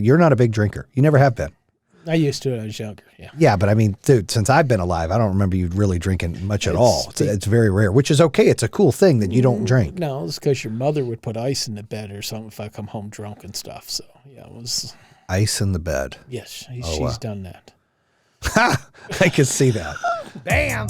You're not a big drinker. You never have been. I used to when I was younger, yeah. Yeah, but I mean, dude, since I've been alive, I don't remember you really drinking much at all. It's very rare, which is okay. It's a cool thing that you don't drink. No, it's because your mother would put ice in the bed or something if I come home drunk and stuff. So, yeah, it was... Ice in the bed. Yes, she's done that. Ha! I can see that. Bam!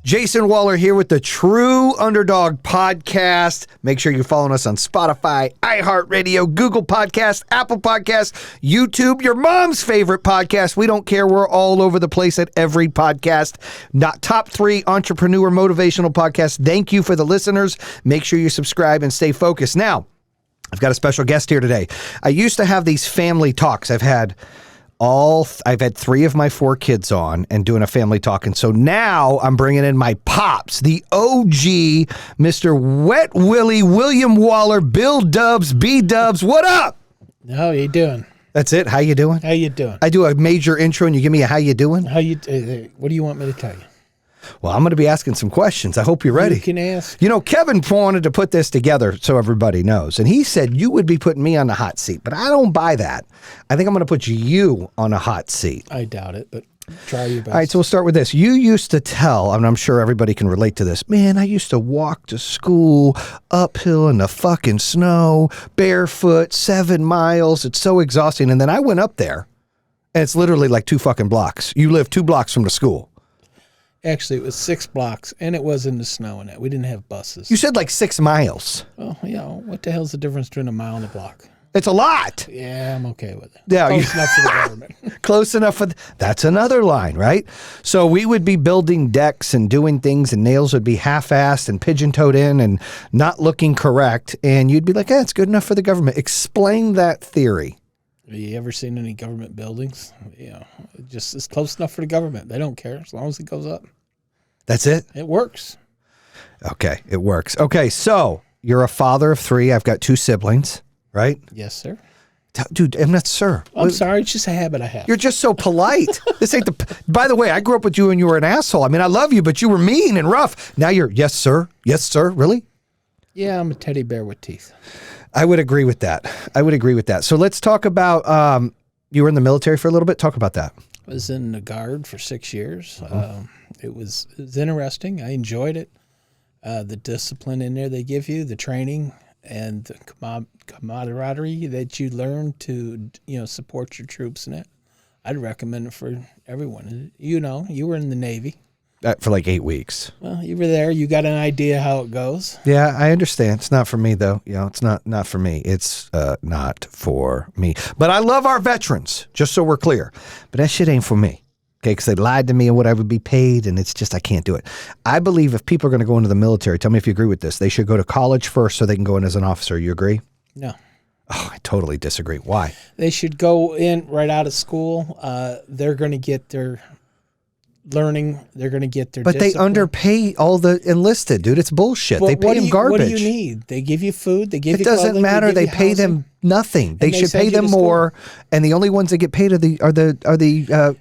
Jayson Waller here with the True Underdog Podcast. Make sure you're following us on Spotify, iHeartRadio, Google Podcasts, Apple Podcasts, YouTube, your mom's favorite podcast. We don't care. We're all over the place at every podcast. Not top 3 entrepreneur motivational podcasts. Thank you for the listeners. Make sure you subscribe and stay focused. Now, I've got a special guest here today. I used to have these family talks. I've had 3 of my 4 kids on and doing a family talk. And so now I'm bringing in my pops, the OG, Mr. Wet Willie, William Waller, Bill Dubs, B Dubs. What up? How you doing? That's it. How you doing? How you doing? I do a major intro and you give me a how you doing? What do you want me to tell you? Well, I'm going to be asking some questions. I hope you're ready. You can ask. You know, Kevin wanted to put this together so everybody knows. And he said you would be putting me on the hot seat, but I don't buy that. I think I'm going to put you on a hot seat. I doubt it, but try your best. All right, so we'll start with this. You used to tell, and I'm sure everybody can relate to this, man, I used to walk to school uphill in the fucking snow, barefoot, 7 miles. It's so exhausting. And then I went up there, and it's literally like 2 fucking blocks. You live 2 blocks from the school. Actually, it was 6 blocks, and it was in the snow and that. We didn't have buses. You said like 6 miles. Well, what the hell's the difference between a mile and a block? It's a lot. Yeah, I'm okay with it. Yeah, Close enough for the government. Close enough for... That's another line, right? So we would be building decks and doing things, and nails would be half-assed and pigeon-toed in and not looking correct, and you'd be like, it's good enough for the government. Explain that theory. Have you ever seen any government buildings? It's close enough for the government. They don't care as long as it goes up. That's it? It works. Okay, it works. Okay, so you're a father of 3. I've got 2 siblings, right? Yes, sir. Dude, I'm not sir. I'm sorry. It's just a habit I have. You're just so polite. This ain't By the way, I grew up with you and you were an asshole. I mean, I love you, but you were mean and rough. Now you're, yes, sir. Yes, sir. Really? Yeah, I'm a teddy bear with teeth. I would agree with that. So let's talk about, you were in the military for a little bit. Talk about that. I was in the Guard for 6 years. It was interesting. I enjoyed it. The discipline in there they give you, the training, and the camaraderie that you learn to, support your troops in it. I'd recommend it for everyone. You were in the Navy. For like 8 weeks. Well, you were there. You got an idea how it goes. Yeah, I understand. It's not for me, though. It's not for me. It's not for me. But I love our veterans, just so we're clear. But that shit ain't for me. Okay, because they lied to me and what I would be paid, and it's just I can't do it. I believe if people are going to go into the military, tell me if you agree with this, they should go to college first so they can go in as an officer. You agree? No. Oh, I totally disagree. Why? They should go in right out of school. They're going to get their... learning, they're going to get their But discipline. They underpay all the enlisted, dude. It's bullshit. They pay them garbage. What do you need? They give you food. They give you clothing. It doesn't matter. They pay housing. them nothing. They should pay them to more, and the only ones that get paid are the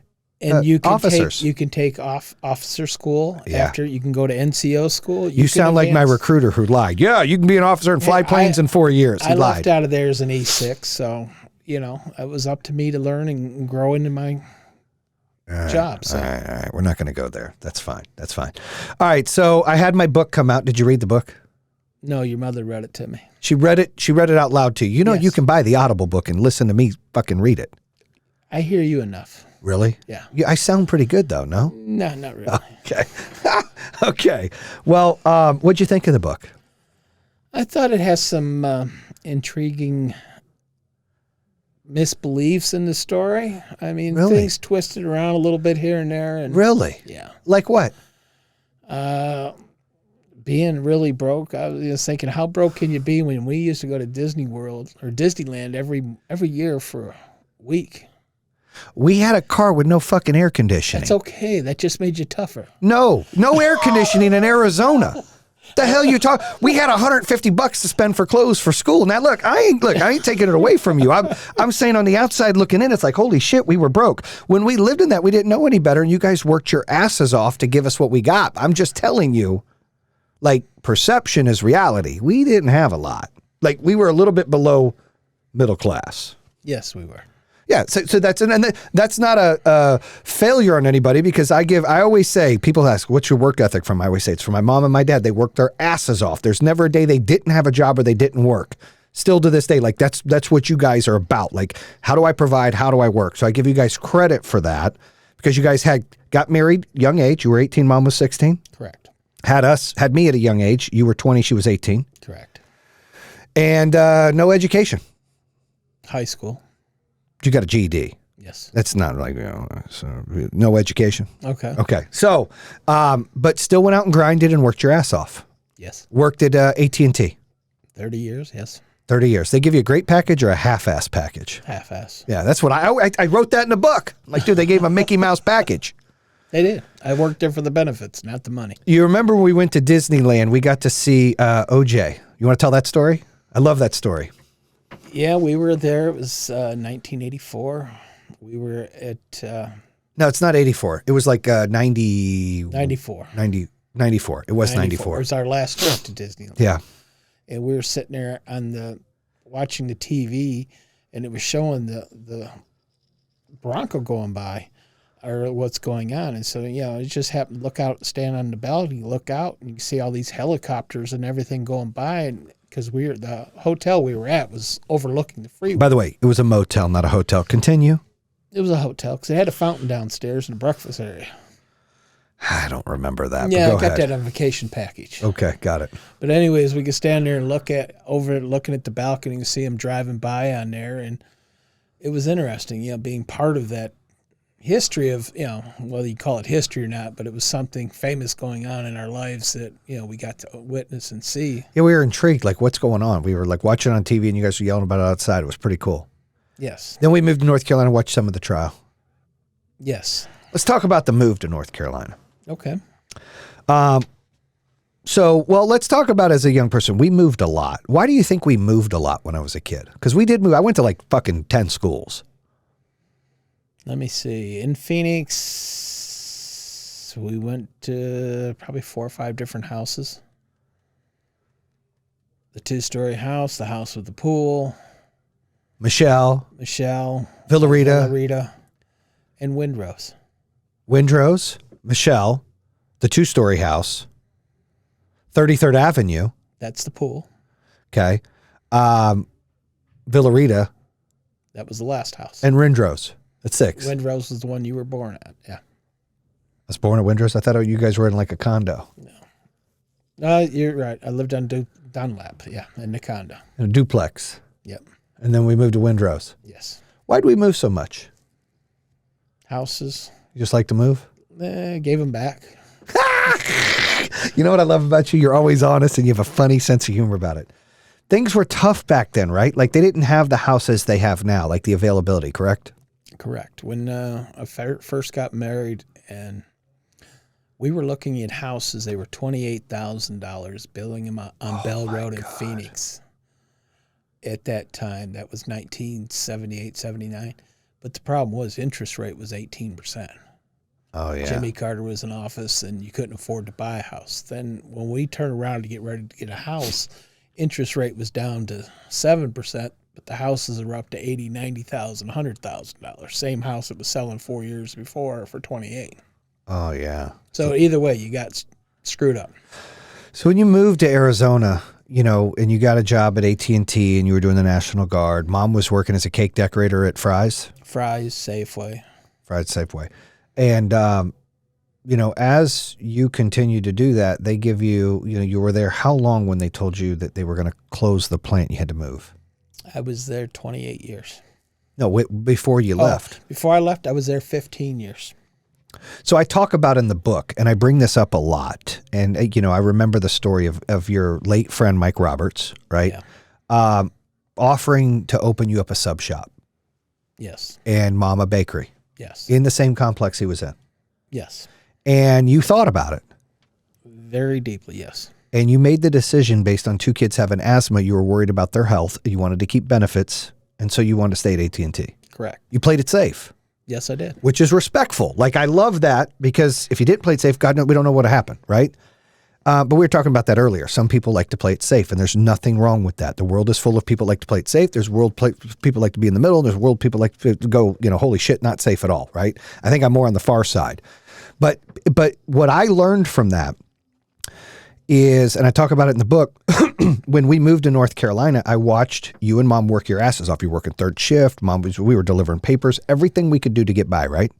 you can officers. You can take off officer school after. You can go to NCO school. You sound like my recruiter who lied. Yeah, you can be an officer and fly planes in 4 years. He I lied. left out of there as an E6, so it was up to me to learn and grow into my job. So. All right. We're not going to go there. That's fine. All right. So I had my book come out. Did you read the book? No, your mother read it to me. She read it out loud to you. Yes. You can buy the Audible book and listen to me fucking read it. I hear you enough. Really? Yeah. I sound pretty good though, no? No, not really. Okay. Okay. Well, what'd you think of the book? I thought it has some intriguing misbeliefs in the story. I mean, things twisted around a little bit here and there. And really? Yeah. Like what? Being really broke. I was thinking, how broke can you be when we used to go to Disney World or Disneyland every year for a week? We had a car with no fucking air conditioning. That's okay. That just made you tougher. No air conditioning in Arizona. The hell you talk? We had $150 to spend for clothes for school. Now look, I ain't taking it away from you. I'm saying on the outside looking in, it's like, holy shit, we were broke. When we lived in that, we didn't know any better, and you guys worked your asses off to give us what we got. I'm just telling you, like, perception is reality. We didn't have a lot. Like we were a little bit below middle class. Yes, we were. Yeah, so that's not a failure on anybody because I always say, people ask, what's your work ethic from? I always say it's from my mom and my dad. They worked their asses off. There's never a day they didn't have a job or they didn't work. Still to this day, like that's what you guys are about. Like, how do I provide? How do I work? So I give you guys credit for that because you guys got married young age. You were 18, mom was 16. Correct. Had me at a young age. You were 20, she was 18. Correct. And no education. High school. You got a GED. Yes. That's not like, so no education. Okay. Okay. So, but still went out and grinded and worked your ass off. Yes. Worked at AT&T. 30 years, yes. 30 years. They give you a great package or a half-ass package? Half-ass. Yeah, that's what I wrote that in a book. Like, dude, they gave a Mickey Mouse package. They did. I worked there for the benefits, not the money. You remember when we went to Disneyland, we got to see OJ. You want to tell that story? I love that story. Yeah, we were there. It was 1984. We were at... No, it's not 84. It was like 94. 94. It was 94. It was our last trip to Disneyland. Yeah. And we were sitting there watching the TV, and it was showing the Bronco going by, or what's going on. And so, it just happened to look out, stand on the balcony, look out, and you see all these helicopters and everything going by. And because the hotel we were at was overlooking the freeway. By the way, it was a motel, not a hotel. Continue. It was a hotel because they had a fountain downstairs and a breakfast area. I don't remember that. Yeah, but I got that on vacation package. Okay, got it. But anyways, we could stand there and looking at the balcony and see them driving by on there, and it was interesting, being part of that history of, whether you call it history or not, but it was something famous going on in our lives that, we got to witness and see. Yeah, we were intrigued, like, what's going on? We were, like, watching on TV, and you guys were yelling about it outside. It was pretty cool. Yes. Then we moved to North Carolina and watched some of the trial. Yes. Let's talk about the move to North Carolina. Okay. Let's talk about as a young person. We moved a lot. Why do you think we moved a lot when I was a kid? Because we did move. I went to like fucking 10 schools. Let me see. In Phoenix, we went to probably 4 or 5 different houses. The 2-story house, the house with the pool. Michelle. Villarita. And Windrose. Michelle, the 2-story house, 33rd Avenue. That's the pool. Okay. Villarita. That was the last house. And Windrose. That's 6. Windrose was the one you were born at. Yeah. I was born at Windrose. I thought you guys were in like a condo. No. You're right. I lived on Dunlap. Yeah. In the condo. In a duplex. Yep. And then we moved to Windrose. Yes. Why'd we move so much? Houses. You just like to move? Gave them back. You know what I love about you? You're always honest and you have a funny sense of humor about it. Things were tough back then, right? Like they didn't have the houses they have now, like the availability, correct? Correct. When I first got married and we were looking at houses, they were $28,000, building them on Bell Road in Phoenix. At that time, that was 1978, 79. But the problem was interest rate was 18%. Oh, yeah. Jimmy Carter was in office and you couldn't afford to buy a house. Then when we turned around to get ready to get a house, interest rate was down to 7%, but the houses are up to $80,000, $90,000, $100,000. Same house that was selling 4 years before for $28,000. Oh, yeah. So either way, you got screwed up. So when you moved to Arizona, and you got a job at AT&T and you were doing the National Guard, Mom was working as a cake decorator at Fry's? Fry's, Safeway. And, as you continue to do that, they give you, you were there how long when they told you that they were going to close the plant, you had to move? I was there 28 years. No, before you left. Before I left, I was there 15 years. So I talk about in the book, and I bring this up a lot. And, I remember the story of your late friend, Mike Roberts, right? Yeah. Offering to open you up a sub shop. Yes. And Mama Bakery. Yes. In the same complex he was in. Yes. And you thought about it. Very deeply, yes. And you made the decision based on 2 kids having asthma. You were worried about their health. You wanted to keep benefits. And so you wanted to stay at AT&T. Correct. You played it safe. Yes, I did. Which is respectful. Like, I love that because if you didn't play it safe, God knows, we don't know what would happen, right? But we were talking about that earlier. Some people like to play it safe, and there's nothing wrong with that. The world is full of people like to play it safe. There's people like to be in the middle. And there's world people like to go, holy shit, not safe at all, right? I think I'm more on the far side. But what I learned from that is, and I talk about it in the book, when we moved to North Carolina, I watched you and Mom work your asses off. You're working third shift. We were delivering papers, everything we could do to get by, right?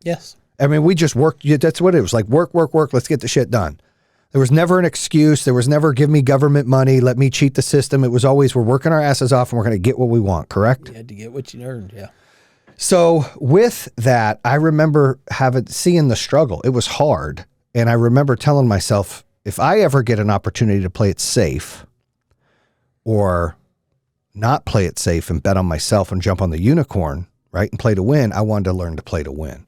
Yes. I mean, we just worked. That's what it was like. Work. Let's get the shit done. There was never an excuse. There was never give me government money. Let me cheat the system. It was always we're working our asses off and we're going to get what we want. Correct? You had to get what you earned. Yeah. So with that, I remember seeing the struggle. It was hard. And I remember telling myself, if I ever get an opportunity to play it safe or not play it safe and bet on myself and jump on the unicorn, right, and play to win, I wanted to learn to play to win.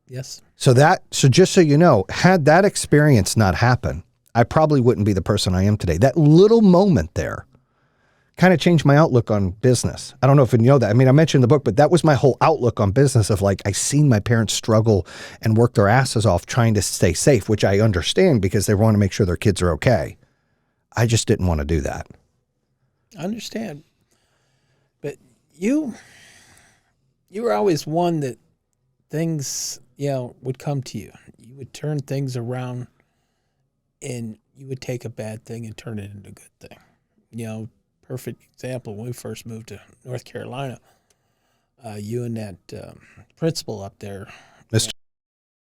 Yes. So just so you know, had that experience not happen, I probably wouldn't be the person I am today. That little moment there kind of changed my outlook on business. I don't know if you know that. I mean, I mentioned in the book, but that was my whole outlook on business of like, I seen my parents struggle and work their asses off trying to stay safe, which I understand because they want to make sure their kids are okay. I just didn't want to do that. I understand. But you were always one that things, would come to you. You would turn things around and you would take a bad thing and turn it into a good thing. Perfect example, when we first moved to North Carolina, you and that principal up there, Mr.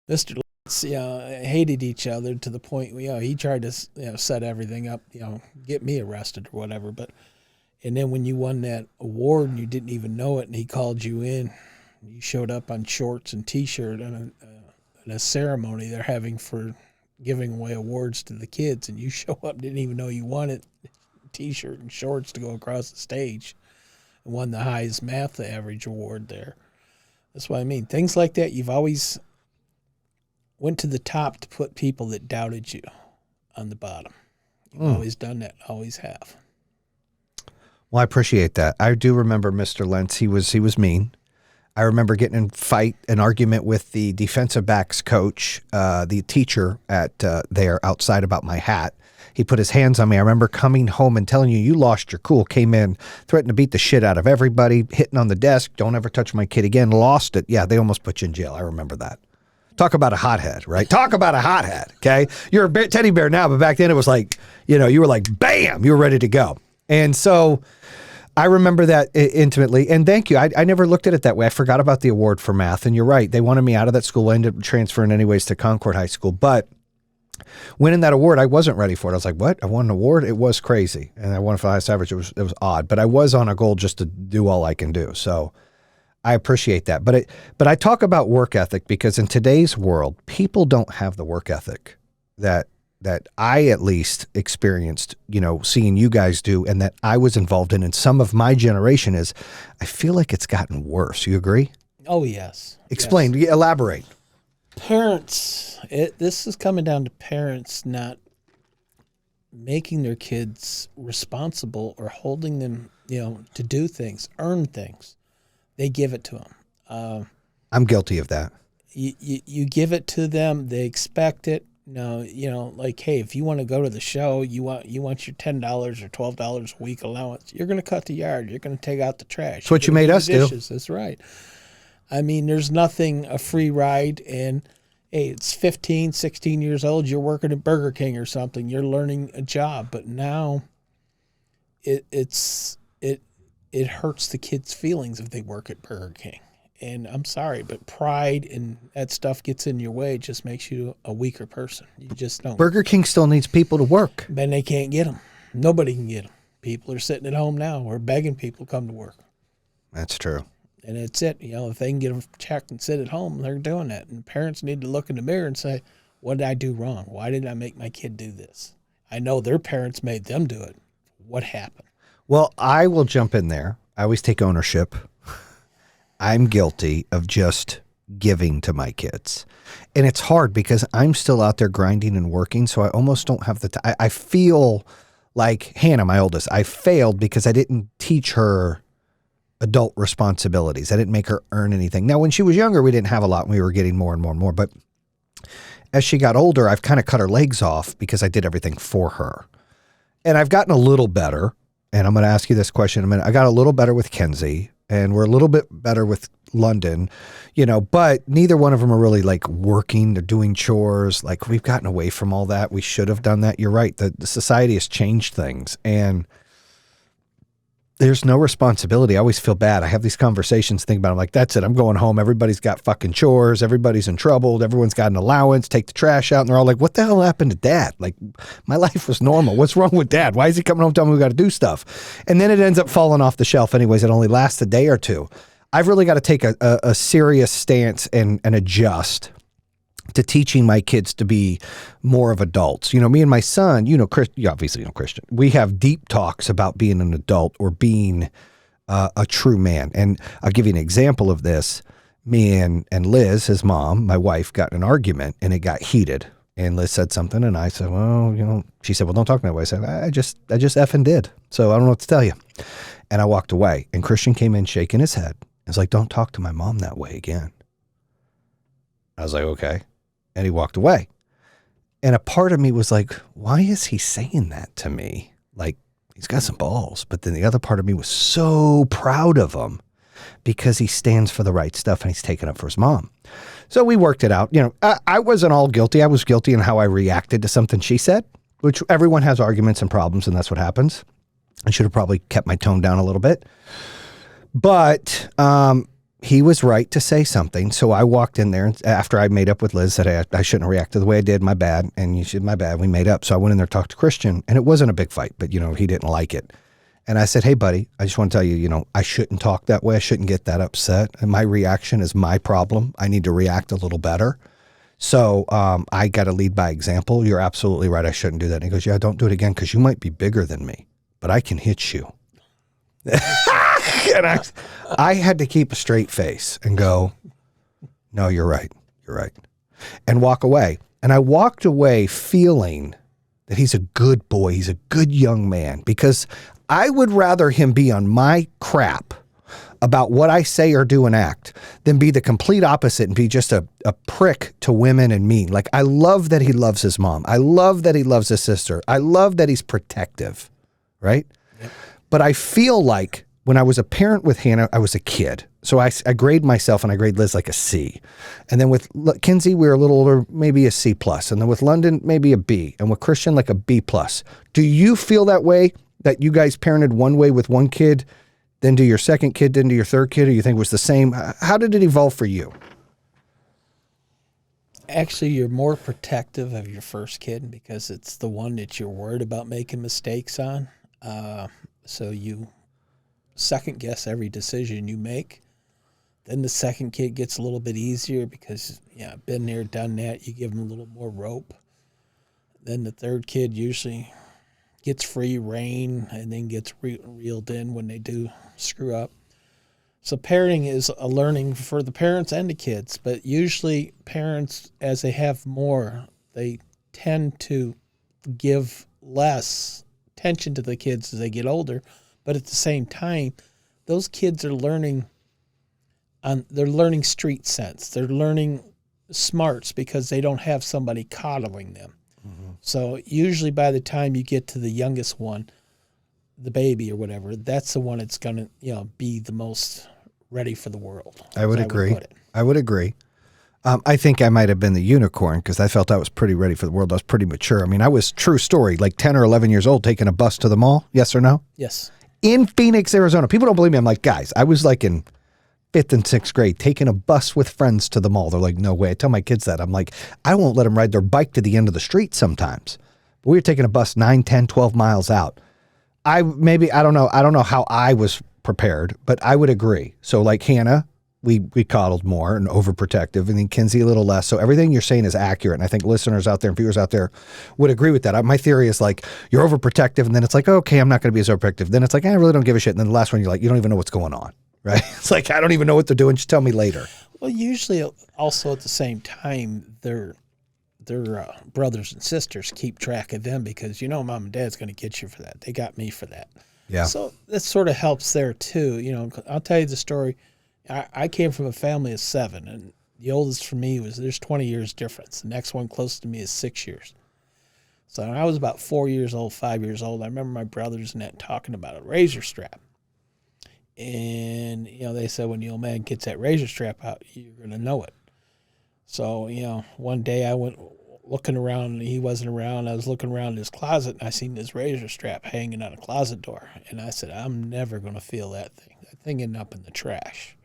Lutz, hated each other to the point, he tried to, set everything up, get me arrested or whatever. And then when you won that award and you didn't even know it and he called you in, you showed up on shorts and T-shirt in a ceremony they're having for giving away awards to the kids, and you show up, didn't even know you won it, T-shirt and shorts to go across the stage, and won the highest math average award there. That's what I mean. Things like that, you've always went to the top to put people that doubted you on the bottom. You've always done that, always have. Well, I appreciate that. I do remember Mr. Lentz. He was mean. I remember getting in an argument with the defensive backs coach, the teacher at there outside about my hat. He put his hands on me. I remember coming home and telling you lost your cool, came in, threatened to beat the shit out of everybody, hitting on the desk, don't ever touch my kid again, lost it. Yeah, they almost put you in jail. I remember that. Talk about a hothead, right? Talk about a hothead, okay? You're a teddy bear now, but back then it was like, you were like, bam, you were ready to go. And so I remember that intimately, and thank you. I never looked at it that way. I forgot about the award for math, and you're right. They wanted me out of that school. I ended up transferring anyways to Concord High School, but winning that award, I wasn't ready for it. I was like, what? I won an award? It was crazy, and I won for the highest average. It was odd, but I was on a goal just to do all I can do, so I appreciate that. But I talk about work ethic because in today's world, people don't have the work ethic that I at least experienced, seeing you guys do and that I was involved in. And some of my generation I feel like it's gotten worse. You agree? Oh, yes. Explain, yes. Elaborate. Parents, this is coming down to parents not making their kids responsible or holding them, to do things, earn things. They give it to them. I'm guilty of that. You give it to them. They expect it. No, like, hey, if you want to go to the show, you want your $10 or $12 a week allowance. You're going to cut the yard. You're going to take out the trash. That's what you made us do. That's right. I mean, there's nothing a free ride. And, hey, it's 15, 16 years old. You're working at Burger King or something. You're learning a job. But now it hurts the kids' feelings if they work at Burger King. And I'm sorry, but pride and that stuff gets in your way. It just makes you a weaker person. You just don't. Burger King still needs people to work. And they can't get them. Nobody can get them. People are sitting at home now. We're begging people to come to work. That's true. And it's it. If they can get a check and sit at home, they're doing that. And parents need to look in the mirror and say, what did I do wrong? Why did I make my kid do this? I know their parents made them do it. What happened? Well, I will jump in there. I always take ownership. I'm guilty of just giving to my kids. And it's hard because I'm still out there grinding and working, so I almost don't have the time. I feel like Hannah, my oldest, I failed because I didn't teach her adult responsibilities. I didn't make her earn anything. Now, when she was younger, we didn't have a lot. We were getting more and more and more. But As she got older, I've kind of cut her legs off because I did everything for her. And I've gotten a little better. And I'm going to ask you this question in a minute. I got a little better with Kenzie, and we're a little bit better with London, but neither one of them are really like working. They're doing chores. Like, we've gotten away from all that. We should have done that. You're right. The society has changed things, and there's no responsibility. I always feel bad. I have these conversations, think about it. I'm like, that's it. I'm going home. Everybody's got fucking chores. Everybody's in trouble. Everyone's got an allowance. Take the trash out. And they're all like, what the hell happened to Dad? Like, my life was normal. What's wrong with Dad? Why is he coming home telling me we got to do stuff? And then it ends up falling off the shelf anyways. It only lasts a day or two. I've really got to take a serious stance and adjust to teaching my kids to be more of adults. Me and my son, Chris, you obviously know Christian, we have deep talks about being an adult or being a true man. And I'll give you an example of this. Me and Liz, his mom, my wife, got in an argument, and it got heated. And Liz said something, and I said, well, she said, well, don't talk to me that way. I said, I just effing did. So I don't know what to tell you. And I walked away, and Christian came in shaking his head. It's like, don't talk to my mom that way again. I was like, okay. And he walked away. And a part of me was like, why is he saying that to me? Like, he's got some balls. But then the other part of me was so proud of him because he stands for the right stuff and he's taken up for his mom. So we worked it out. I wasn't all guilty. I was guilty in how I reacted to something she said, which everyone has arguments and problems, and that's what happens. I should have probably kept my tone down a little bit. But he was right to say something. So I walked in there, and after I made up with Liz, said, I shouldn't have reacted the way I did. My bad. And you said, my bad. We made up. So I went in there, talked to Christian, and it wasn't a big fight, but he didn't like it. And I said, hey buddy, I just want to tell you, I shouldn't talk that way. I shouldn't get that upset. And my reaction is my problem. I need to react a little better. So I got to lead by example. You're absolutely right. I shouldn't do that. And he goes, yeah, don't do it again, because you might be bigger than me, but I can hit you. And I had to keep a straight face and go, no, you're right. You're right. And walk away. And I walked away feeling that he's a good boy. He's a good young man, because I would rather him be on my crap about what I say or do and act than be the complete opposite and be just a prick to women and mean. Like, I love that he loves his mom. I love that he loves his sister. I love that he's protective. Right. Yep. But I feel like when I was a parent with Hannah, I was a kid. So I grade myself, and I grade Liz like a C. And then with Kinsey, we were a little older, maybe a C+. And then with London, maybe a B. And with Christian, like a B+. Do you feel that way, that you guys parented one way with one kid, then to your second kid, then to your third kid, or you think it was the same? How did it evolve for you? Actually, you're more protective of your first kid because it's the one that you're worried about making mistakes on. So you second guess every decision you make. Then the second kid gets a little bit easier because, been there, done that. You give them a little more rope. Then the third kid usually gets free rein and then gets reeled in when they do screw up. So parenting is a learning for the parents and the kids, but usually parents, as they have more, they tend to give less attention to the kids as they get older. But at the same time, those kids are learning street sense. They're learning smarts because they don't have somebody coddling them. Mm-hmm. So usually by the time you get to the youngest one, the baby or whatever, that's the one that's going to be the most ready for the world. I would agree. I would agree. I think I might have been the unicorn because I felt I was pretty ready for the world. I was pretty mature. I mean, I was, true story, like 10 or 11 years old, taking a bus to the mall. Yes or no? Yes. In Phoenix, Arizona. People don't believe me. I'm like, guys, I was like in 5th and 6th grade taking a bus with friends to the mall. They're like, no way. I tell my kids that. I'm like, I won't let them ride their bike to the end of the street sometimes. But we were taking a bus 9, 10, 12 miles out. I don't know how I was prepared, but I would agree. So like Hannah, we coddled more and overprotective, and then Kinsey a little less. So everything you're saying is accurate. And I think listeners out there and viewers out there would agree with that. My theory is like, you're overprotective, and then it's like, okay, I'm not going to be as overprotective. Then it's like, I really don't give a shit. And then the last one, you're like, you don't even know what's going on, right? It's like, I don't even know what they're doing. Just tell me later. Well, usually also at the same time, their brothers and sisters keep track of them because, mom and dad's going to get you for that. They got me for that. Yeah. So that sort of helps there too. I'll tell you the story. I came from a family of 7, and The oldest for me there's 20 years difference. The next one close to me is 6 years. So when I was about 4 years old, 5 years old, I remember my brothers and that talking about a razor strap. And, they said when the old man gets that razor strap out, you're going to know it. So, one day I went looking around and he wasn't around. I was looking around his closet and I seen this razor strap hanging on a closet door. And I said, I'm never going to feel that thing. That thing ended up in the trash.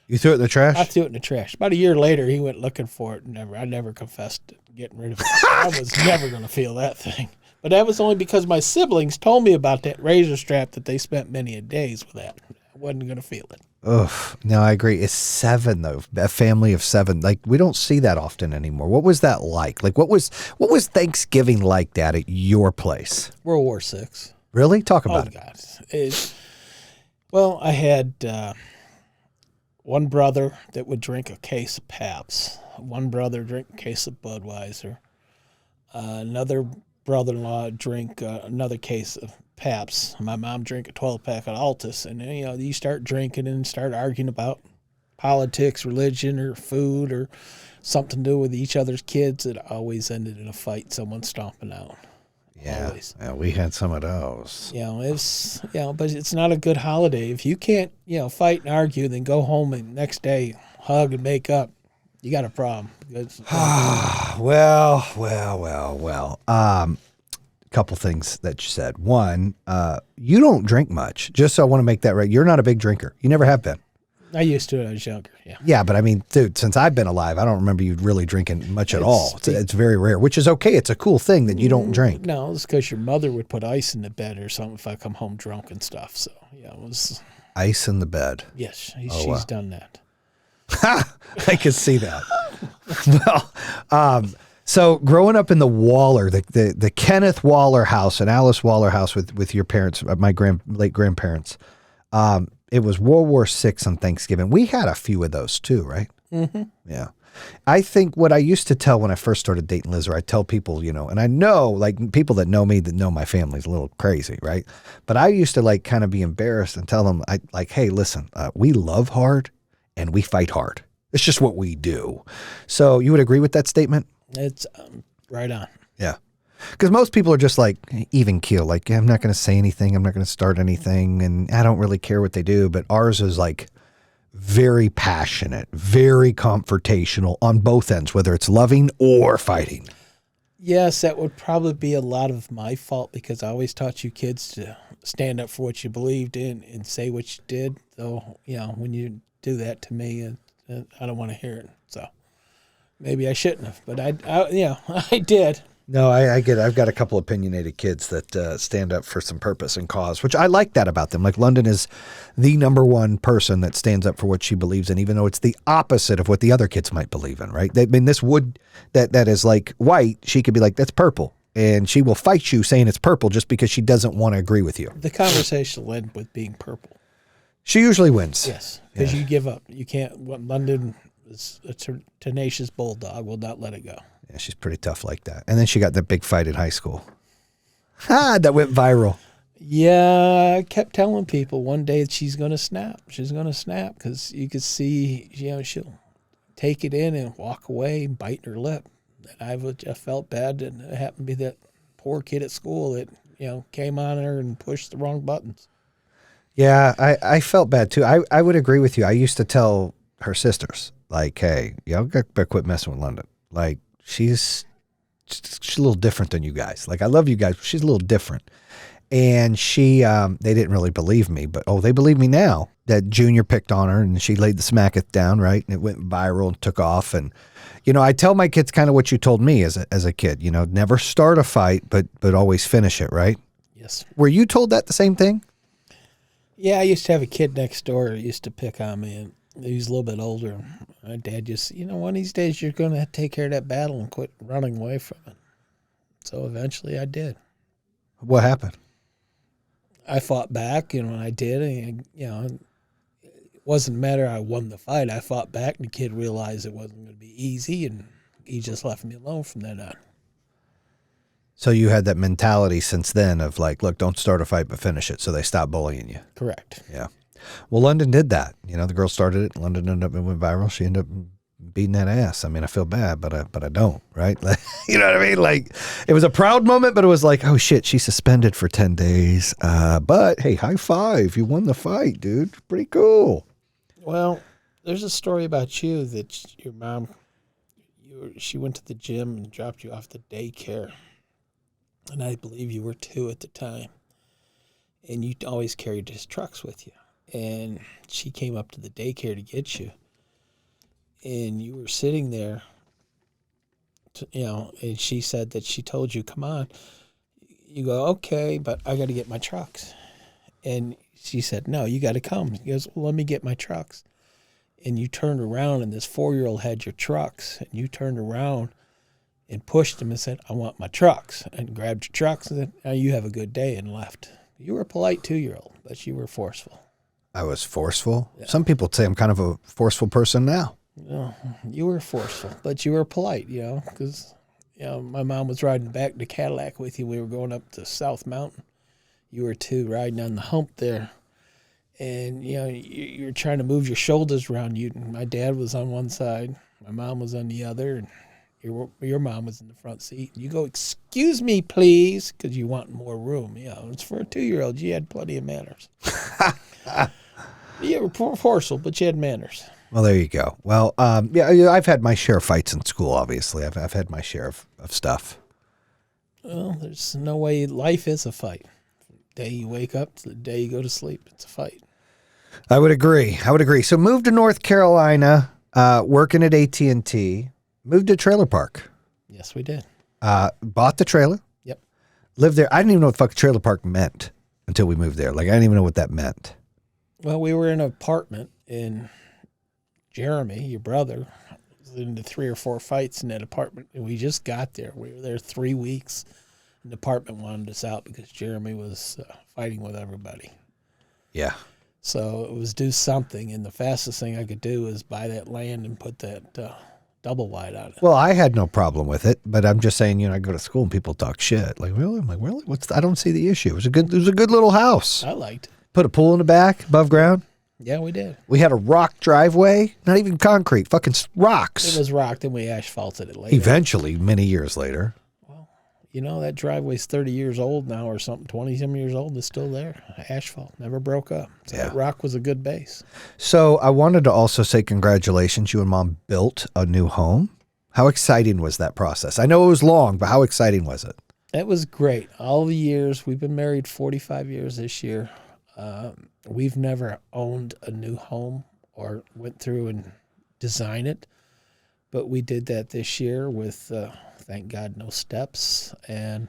You threw it in the trash? I threw it in the trash. About a year later, he went looking for it. I never confessed to getting rid of it. I was never going to feel that thing. But that was only because my siblings told me about that razor strap that they spent many a days with that. I wasn't going to feel it. Ugh. No, I agree. It's 7 though. A family of 7. Like we don't see that often anymore. What was that like? Like what was Thanksgiving like, Dad, at your place? World War VI. Really? Talk about it. God. Well, I had one brother that would drink a case of Pabst. One brother drink a case of Budweiser. Another brother-in-law drink another case of Pabst. My mom drank a 12-pack of Altus. And then, you start drinking and start arguing about politics, religion, or food, or something to do with each other's kids. It always ended in a fight, someone stomping out. Yeah, Always. Yeah, we had some of those. It's but it's not a good holiday. If you can't, fight and argue, then go home and next day hug and make up. You got a problem. Well. Couple things that you said. One, you don't drink much. Just so I want to make that right. You're not a big drinker. You never have been. I used to when I was younger, yeah. Yeah, but I mean, dude, since I've been alive, I don't remember you really drinking much at all. It's very rare, which is okay. It's a cool thing that you don't drink. No, it's because your mother would put ice in the bed or something if I come home drunk and stuff. So, it was... Ice in the bed. Yes, she's done that. I can see that. Well, so growing up in the Waller, the Kenneth Waller house and Alice Waller house with your parents, my late grandparents, it was World War VI on Thanksgiving. We had a few of those too, right? Mm-hmm. Yeah. I think what I used to tell when I first started dating Liz, or I tell people, and I know like people that know me, that know my family's a little crazy, right? But I used to like kind of be embarrassed and tell them, hey, listen, we love hard and we fight hard. It's just what we do. So you would agree with that statement? It's right on. Yeah. Because most people are just like even keel, like, I'm not going to say anything. I'm not going to start anything. And I don't really care what they do. But ours is like very passionate, very confrontational on both ends, whether it's loving or fighting. Yes, that would probably be a lot of my fault because I always taught you kids to stand up for what you believed in and say what you did. So, when you do that to me, I don't want to hear it. So maybe I shouldn't have, but I did. No, I get it. I've got a couple opinionated kids that stand up for some purpose and cause, which I like that about them. Like London is the number one person that stands up for what she believes in, even though it's the opposite of what the other kids might believe in, right? This wood that is like white, she could be like, that's purple. And she will fight you saying it's purple just because she doesn't want to agree with you. The conversation will end with being purple. She usually wins. Yes, because you give up. You can't. London is a tenacious bulldog. Will not let it go. Yeah, she's pretty tough like that. And then she got that big fight in high school. That went viral. Yeah, I kept telling people one day she's going to snap. She's going to snap because you could see, she'll take it in and walk away, biting her lip. And I felt bad. And it happened to be that poor kid at school that, came on her and pushed the wrong buttons. Yeah, I felt bad too. I would agree with you. I used to tell her sisters, like, hey, y'all better quit messing with London. Like, she's a little different than you guys. Like, I love you guys, but she's a little different. And she, they didn't really believe me, but they believe me now that Junior picked on her and she laid the smacketh down, right? And it went viral and took off. And, I tell my kids kind of what you told me as a kid, never start a fight, but always finish it, right? Yes. Were you told that the same thing? Yeah, I used to have a kid next door who used to pick on me, and he was a little bit older. My dad just, one of these days you're going to take care of that battle and quit running away from it. So eventually I did. What happened? I fought back, and when I did, it wasn't a matter I won the fight. I fought back, and the kid realized it wasn't going to be easy, and he just left me alone from then on. So you had that mentality since then of like, look, don't start a fight, but finish it. So they stopped bullying you. Correct. Yeah. Well, London did that. The girl started it. London ended up, it went viral. She ended up beating that ass. I mean, I feel bad, but I don't, right? Like, you know what I mean? Like, it was a proud moment, but it was like, oh shit, she's suspended for 10 days. But hey, high five. You won the fight, dude. Pretty cool. Well, there's a story about you that your mom, she went to the gym and dropped you off the daycare. And I believe you were 2 at the time. And you always carried his trucks with you. And she came up to the daycare to get you. And you were sitting there, and she said that she told you, come on. You go, okay, but I got to get my trucks. And she said, no, you got to come. He goes, well, let me get my trucks. And you turned around, and this 4-year-old had your trucks. And you turned around and pushed him and said, I want my trucks. And grabbed your trucks and said, now you have a good day, and left. You were a polite 2-year-old, but you were forceful. I was forceful. Yeah. Some people say I'm kind of a forceful person now. No, you were forceful, but you were polite, because, my mom was riding back to Cadillac with you. We were going up to South Mountain. You were 2 riding on the hump there. And, you're trying to move your shoulders around you. My dad was on one side. My mom was on the other. And your mom was in the front seat. And you go, excuse me, please, because you want more room. It's for a 2-year-old. You had plenty of manners. You were forceful, but you had manners. Well, there you go. Well, yeah, I've had my share of fights in school, obviously. I've had my share of stuff. Well, there's no way life is a fight. The day you wake up to the day you go to sleep, it's a fight. I would agree. So moved to North Carolina, working at AT&T, moved to trailer park. Yes, we did. Bought the trailer. Yep. Lived there. I didn't even know what the fuck trailer park meant until we moved there. Like, I didn't even know what that meant. Well, we were in an apartment, and Jeremy, your brother, was into 3 or 4 fights in that apartment, and we just got there. We were there 3 weeks, and the apartment wanted us out because Jeremy was fighting with everybody. Yeah. So it was do something, and the fastest thing I could do was buy that land and put that double wide on it. Well, I had no problem with it, but I'm just saying, I go to school and people talk shit. Like, really? I'm like, really? I don't see the issue. It was a good little house. I liked it. Put a pool in the back, above ground. Yeah, we did. We had a rock driveway, not even concrete, fucking rocks. It was rocked, and we asphalted it later. Eventually, many years later. Well, that driveway's 30 years old now or something, 20-some years old, and it's still there. Asphalt, never broke up. So that rock was a good base. So I wanted to also say congratulations. You and Mom built a new home. How exciting was that process? I know it was long, but how exciting was it? It was great. All the years, we've been married 45 years this year. We've never owned a new home or went through and designed it, but we did that this year with, thank God, no steps, and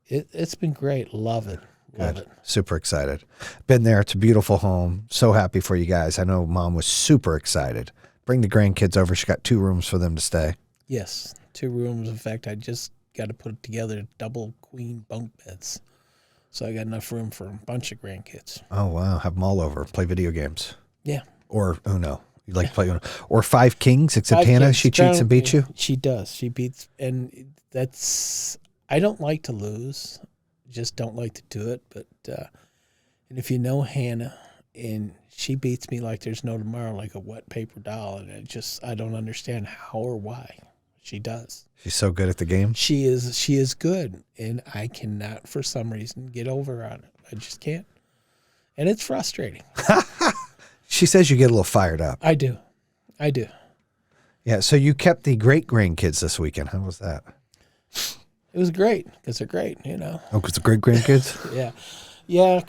it's been great. Love it. Love it. Super excited. Been there. It's a beautiful home. So happy for you guys. I know Mom was super excited. Bring the grandkids over. She got 2 rooms for them to stay. Yes, 2 rooms. In fact, I just got to put together double queen bunk beds. So I got enough room for a bunch of grandkids. Oh, wow. Have them all over. Play video games. Yeah. Or Uno. You like to play Uno. Or 5 Kings, except Hannah, she cheats and beats you? She does. She beats. And I don't like to lose. Just don't like to do it. But, and if you know Hannah, and she beats me like there's no tomorrow, like a wet paper doll. And I don't understand how or why. She does. She's so good at the game. She is good, and I cannot, for some reason, get over on it. I just can't, and it's frustrating. She says you get a little fired up. I do. Yeah. So you kept the great grandkids this weekend. How was that? It was great because they're great. Oh, because the great grandkids. Yeah.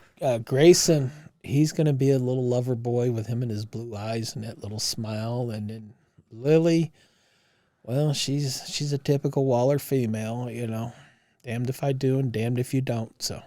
Grayson, he's gonna be a little lover boy with him and his blue eyes and that little smile, and then Lily. Well, she's a typical Waller female, Damned if I do and damned if you don't. So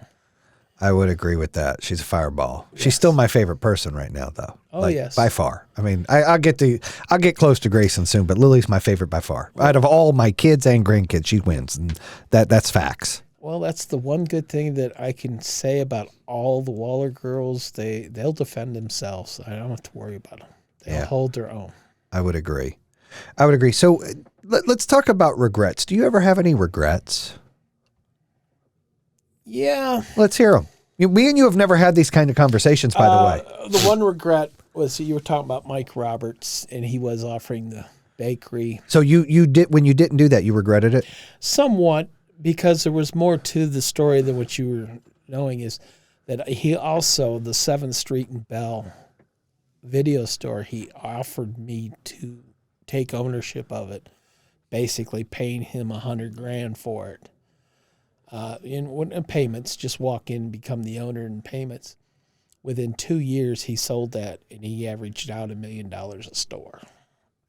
I would agree with that. She's a fireball. Yes. She's still my favorite person right now, though. Oh, yes. By far. I mean, I'll get close to Grayson soon, but Lily's my favorite by far. Out of all my kids and grandkids, she wins, and that's facts. Well, that's the one good thing that I can say about all the Waller girls. They'll defend themselves. I don't have to worry about them. They'll hold their own. I would agree. So let's talk about regrets. Do you ever have any regrets? Yeah. Let's hear them. Me and you have never had these kind of conversations, by the way. The one regret was you were talking about Mike Roberts, and he was offering the bakery. So you did, when you didn't do that, you regretted it? Somewhat, because there was more to the story than what you were knowing, is that he also, the 7th Street and Bell video store, he offered me to take ownership of it, basically paying him $100,000 for it. In payments, just walk in, become the owner in payments. Within 2 years, he sold that, and he averaged out $1 million a store.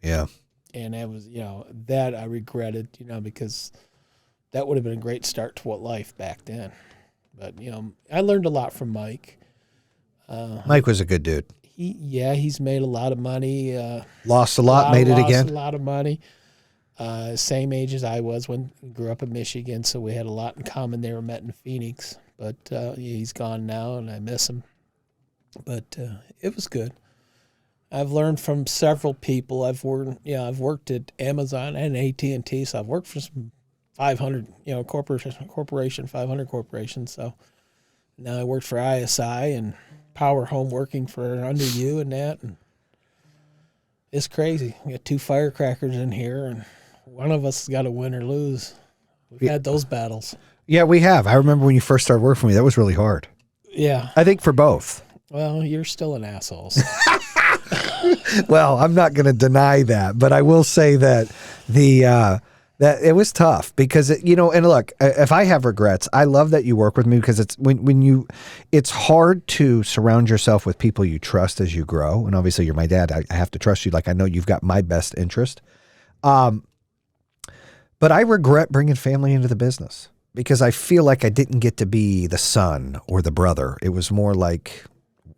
Yeah. And that was, that I regretted, because that would have been a great start to what life back then. But, I learned a lot from Mike. Mike was a good dude. He's made a lot of money. Lost a lot, made it again. Lost a lot of money. Same age as I was when I grew up in Michigan, so we had a lot in common there. We met in Phoenix, but he's gone now, and I miss him. But it was good. I've learned from several people. I've worked at Amazon and AT&T, so I've worked for some 500, corporation, 500 corporations. So now I worked for ISI and Power Home, working for under you and that, and it's crazy. We got 2 firecrackers in here, and one of us has got to win or lose. We've had those battles. Yeah, we have. I remember when you first started working for me, that was really hard. Yeah. I think for both. Well, you're still an asshole. So. Well, I'm not going to deny that, but I will say that that it was tough because and look, if I have regrets, I love that you work with me, because it's it's hard to surround yourself with people you trust as you grow. And obviously you're my dad. I have to trust you. Like, I know you've got my best interest. But I regret bringing family into the business because I feel like I didn't get to be the son or the brother. It was more like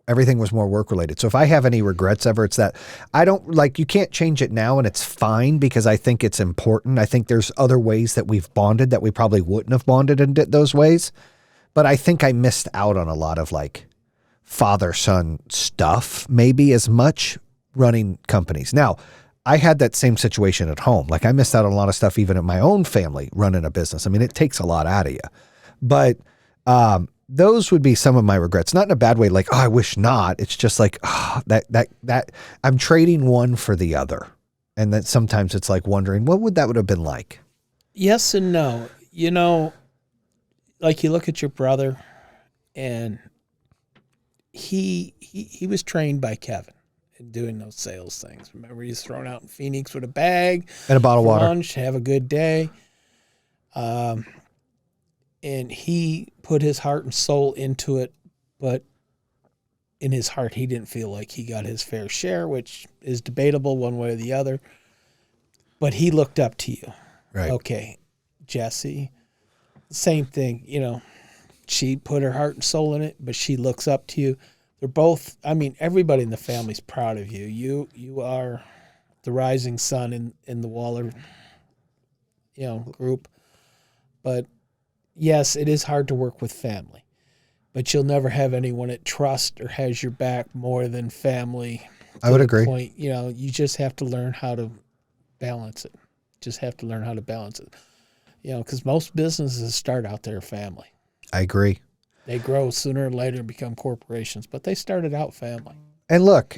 everything was more work related. So if I have any regrets ever, it's that I don't you can't change it now, and it's fine because I think it's important. I think there's other ways that we've bonded that we probably wouldn't have bonded in those ways. But I think I missed out on a lot of father-son stuff, maybe as much running companies. Now, I had that same situation at home. I missed out on a lot of stuff even at my own family running a business. I mean, it takes a lot out of you. But those would be some of my regrets. Not in a bad way, I wish not. It's just that I'm trading one for the other. And then sometimes it's wondering, what would that would have been like? Yes and no. You look at your brother, and he was trained by Kevin in doing those sales things. Remember, he's thrown out in Phoenix with a bag and a bottle of water. Lunch, have a good day. And he put his heart and soul into it, but in his heart, he didn't feel like he got his fair share, which is debatable one way or the other. But he looked up to you. Right. Okay, Jesse, same thing. She put her heart and soul in it, but she looks up to you. They're both, everybody in the family's proud of you. You are the rising sun in the Waller, group. But yes, it is hard to work with family, but you'll never have anyone that trusts or has your back more than family. I would agree. Point, you just have to learn how to balance it. Because most businesses start out there family. I agree. They grow sooner or later and become corporations, but they started out family. And look,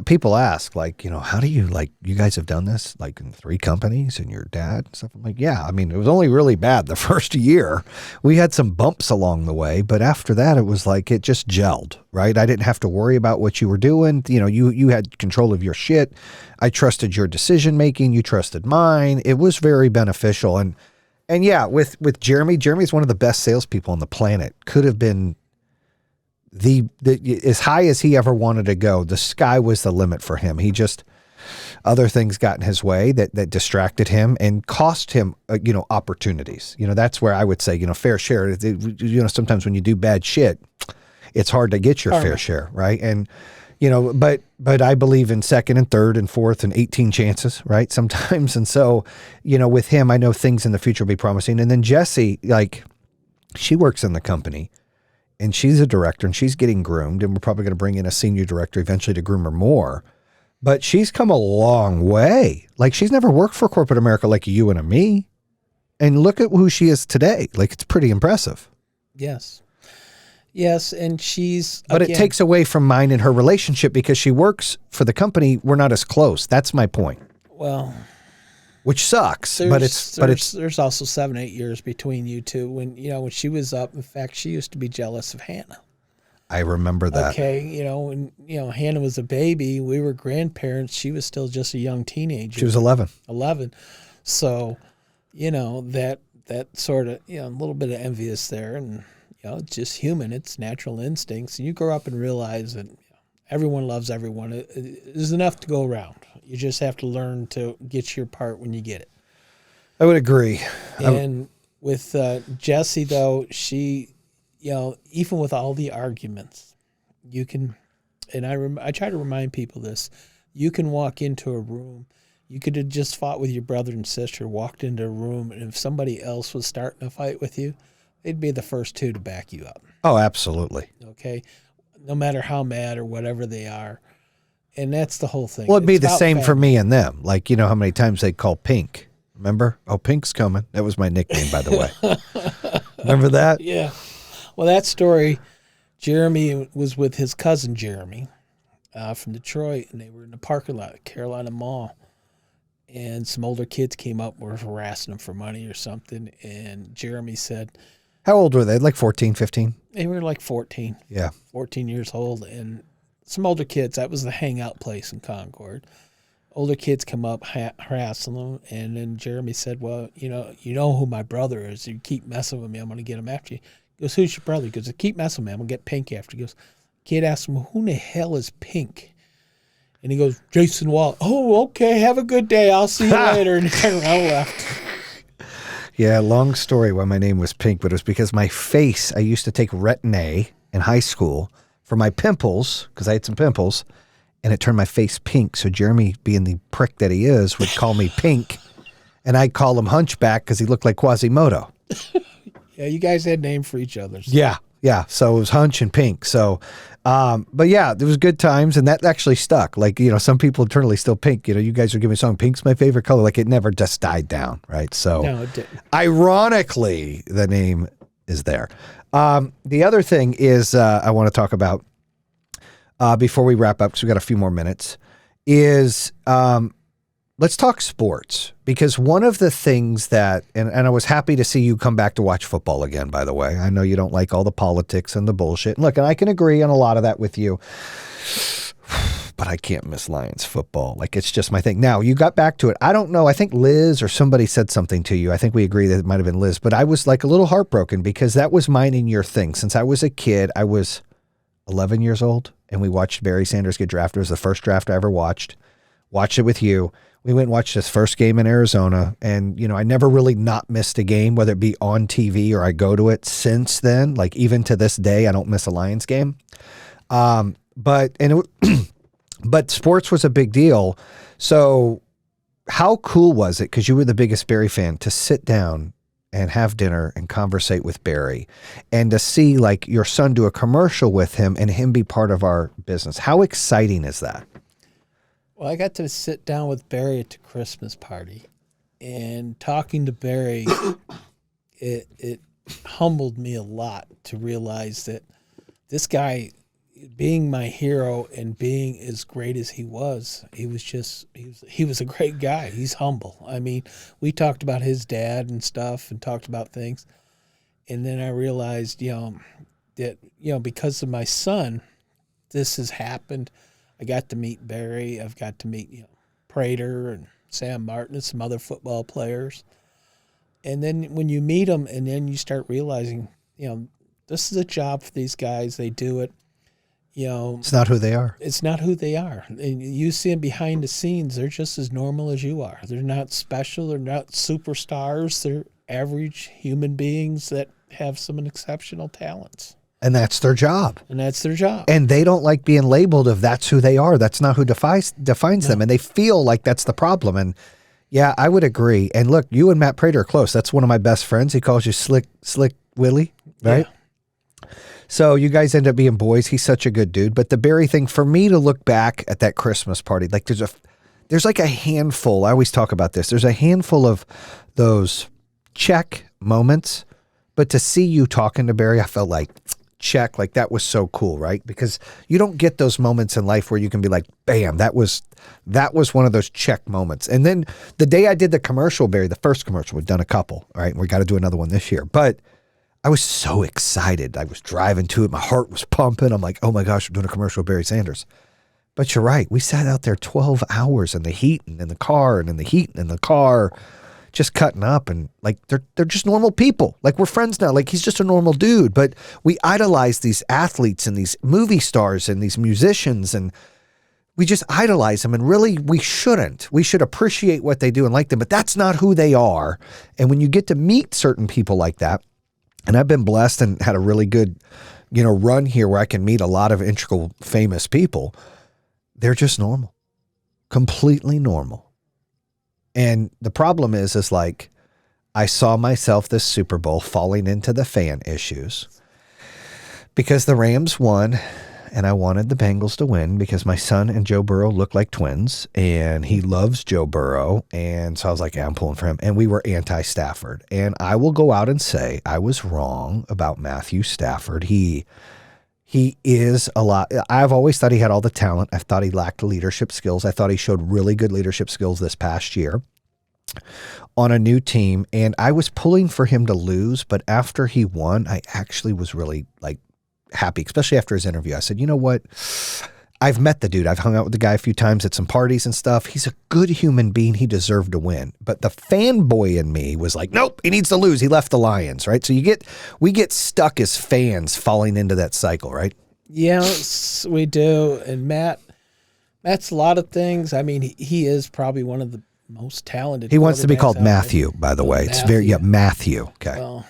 people ask, how do you, you guys have done this, in 3 companies and your dad and stuff? I'm like, yeah, it was only really bad the first year. We had some bumps along the way, but after that, it was it just gelled, right? I didn't have to worry about what you were doing. You had control of your shit. I trusted your decision-making. You trusted mine. It was very beneficial. And yeah, with Jeremy's one of the best salespeople on the planet. Could have been the as high as he ever wanted to go. The sky was the limit for him. He just, other things got in his way that distracted him and cost him, opportunities. That's where I would say, fair share. Sometimes when you do bad shit, it's hard to get your fair share, right? And but I believe in second and third and fourth and 18 chances, right? Sometimes. And so, with him, I know things in the future will be promising. And then Jessie, she works in the company. And she's a director, and she's getting groomed, and we're probably going to bring in a senior director eventually to groom her more. But she's come a long way. She's never worked for corporate America like you and me. And look at who she is today. It's pretty impressive. Yes. Yes, and she's But it takes away from mine and her relationship because she works for the company. We're not as close. That's my point. Well, which sucks. There's also 7-8 years between you two. When she was up, in fact, she used to be jealous of Hannah. I remember that. Okay, when Hannah was a baby, we were grandparents. She was still just a young teenager. She was 11. 11. So, that sort of a little bit of envious there, and it's just human. It's natural instincts. And you grow up and realize that everyone loves everyone. There's enough to go around. You just have to learn to get your part when you get it. I would agree. And with Jessie, though, she, even with all the arguments, you can, and I try to remind people this, you can walk into a room. You could have just fought with your brother and sister, walked into a room, and if somebody else was starting a fight with you, they'd be the first two to back you up. Oh, absolutely. Okay? No matter how mad or whatever they are. And that's the whole thing. Well, it'd be the same for me and them. Like, how many times they call Pink. Remember? Oh, Pink's coming. That was my nickname, by the way. Remember that? Yeah. Well, that story, Jeremy was with his cousin Jeremy from Detroit, and they were in the parking lot at Carolina Mall. And some older kids came up, were harassing them for money or something. And Jeremy said... How old were they? Like 14, 15? They were like 14. Yeah. 14 years old. And some older kids, that was the hangout place in Concord. Older kids come up harassing them. And then Jeremy said, well, you know who my brother is. You keep messing with me, I'm going to get him after you. He goes, who's your brother? He goes, keep messing with me, I'm going to get Pink after you. He goes, kid asked him, who in the hell is Pink? And he goes, Jayson Waller. Oh, okay, have a good day. I'll see you later. And he turned around and left. Yeah, long story why my name was Pink, but it was because my face, I used to take Retin-A in high school for my pimples, because I had some pimples, and it turned my face pink. So Jeremy, being the prick that he is, would call me Pink, and I'd call him Hunchback because he looked like Quasimodo. Yeah, you guys had names for each other. So. Yeah. So it was Hunch and Pink. So, but yeah, there was good times, and that actually stuck. Like, some people internally still Pink. You guys are giving me a song, Pink's my favorite color. Like, it never just died down, right? So, no, it didn't. Ironically, the name is there. The other thing is I want to talk about before we wrap up, because we got a few more minutes, is let's talk sports, because one of the things that, and I was happy to see you come back to watch football again, by the way. I know you don't like all the politics and the bullshit. Look, and I can agree on a lot of that with you, but I can't miss Lions football. Like, it's just my thing. Now, you got back to it. I don't know. I think Liz or somebody said something to you. I think we agree that it might have been Liz, but I was like a little heartbroken because that was mine and your thing. Since I was a kid, I was 11 years old, and we watched Barry Sanders get drafted. It was the first draft I ever watched it with you. We went and watched his first game in Arizona, and, I never really not missed a game, whether it be on TV or I go to it since then. Like, even to this day, I don't miss a Lions game. But sports was a big deal. So how cool was it, because you were the biggest Barry fan, to sit down and have dinner and conversate with Barry, and to see, like, your son do a commercial with him and him be part of our business? How exciting is that? Well, I got to sit down with Barry at the Christmas party, and talking to Barry, it humbled me a lot to realize that this guy, being my hero and being as great as he was a great guy. He's humble. I mean, we talked about his dad and stuff and talked about things. And then I realized, that, because of my son, this has happened. I got to meet Barry. I've got to meet, Prater and Sam Martin and some other football players. And then when you meet them, and then you start realizing, this is a job for these guys. They do it. It's not who they are. It's not who they are. And you see them behind the scenes. They're just as normal as you are. They're not special. They're not superstars. They're average human beings that have some exceptional talents. And that's their job. And they don't like being labeled if that's who they are. That's not who defines them. And they feel like that's the problem. And yeah, I would agree. And look, you and Matt Prater are close. That's one of my best friends. He calls you Slick Willie, right? Yeah. So you guys end up being boys. He's such a good dude. But the Barry thing, for me to look back at that Christmas party, like there's like a handful. I always talk about this. There's a handful of those check moments. But to see you talking to Barry, I felt like, check, like that was so cool, right? Because you don't get those moments in life where you can be like, bam, that was one of those check moments. And then the day I did the commercial, Barry, the first commercial, we've done a couple, all right? And we got to do another one this year. But I was so excited. I was driving to it. My heart was pumping. I'm like, oh my gosh, we're doing a commercial with Barry Sanders. But you're right. We sat out there 12 hours in the heat and in the car and in the heat and in the car, just cutting up, and like they're just normal people. Like we're friends now. Like he's just a normal dude. But we idolize these athletes and these movie stars and these musicians, and we just idolize them. And really, we shouldn't. We should appreciate what they do and like them. But that's not who they are. And when you get to meet certain people like that, and I've been blessed and had a really good, run here where I can meet a lot of integral famous people. They're just normal, completely normal. And the problem is like, I saw myself this Super Bowl falling into the fan issues because the Rams won and I wanted the Bengals to win because my son and Joe Burrow look like twins and he loves Joe Burrow. And so I was like, yeah, I'm pulling for him. And we were anti-Stafford. And I will go out and say I was wrong about Matthew Stafford. He is a lot. I've always thought he had all the talent. I thought he lacked leadership skills. I thought he showed really good leadership skills this past year on a new team. And I was pulling for him to lose. But after he won, I actually was really happy, especially after his interview. I said, you know what? I've met the dude. I've hung out with the guy a few times at some parties and stuff. He's a good human being. He deserved to win. But the fanboy in me was like, nope, he needs to lose. He left the Lions, right? So we get stuck as fans falling into that cycle, right? Yes, we do. And Matt's a lot of things. I mean, he is probably one of the most talented. He wants to be called Matthew, by the way. It's Matthew. Okay. Well,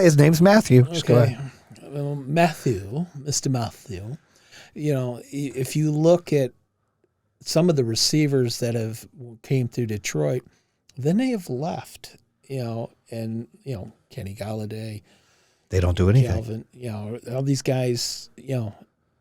his name's Matthew. Just go ahead. Well, Mr. Matthew. If you look at some of the receivers that came through Detroit, then they have left, and, Kenny Galladay. They don't do anything. Calvin, all these guys,